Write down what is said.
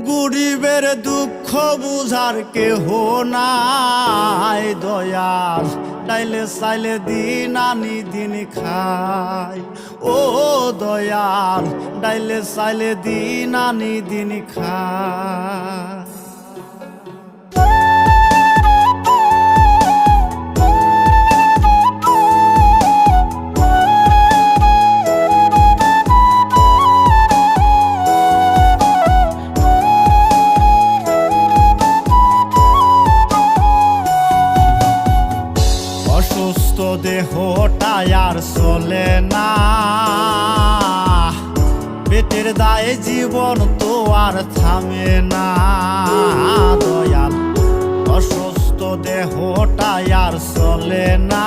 গরিবের দুঃখ বুঝার কেহ নাই দয়াল, ডাইলে চাইলে দিন আনি দিন খাই। ও দয়াল, ডাইলে চাইলে দিন আনি দিন খাই। অসুস্থ দেহটাই আর চলে না, পেটের দায়ে জীবন তো আর থামে না দয়াল। অসুস্থ দেহটাই আর চলে না,